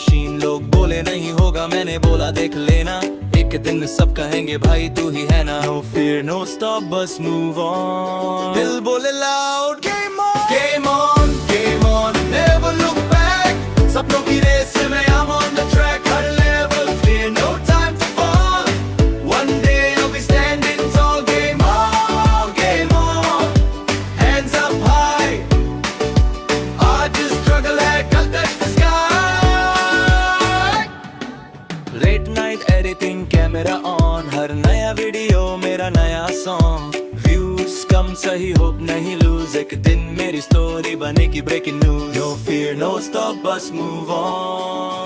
Machine. लोग बोले नहीं होगा, मैंने बोला देख लेना, एक दिन सब कहेंगे भाई तू ही है ना। नो फियर नो स्टॉप बस मूव ऑन, दिल बोले loud game on, game on, game on, never look back. सपनों की रेस में I'm on the track, her level clear, no time to fall. One day I'll be standing tall. Game on, game on, hands up high. आज struggle है, कल touch the sky. Late night editing, camera on, हर नया video मेरा नया song. Views कम सही, hope नहीं loose, एक दिन मेरी स्टोरी बनेगी breaking news. No fear no stop बस मूव ऑन।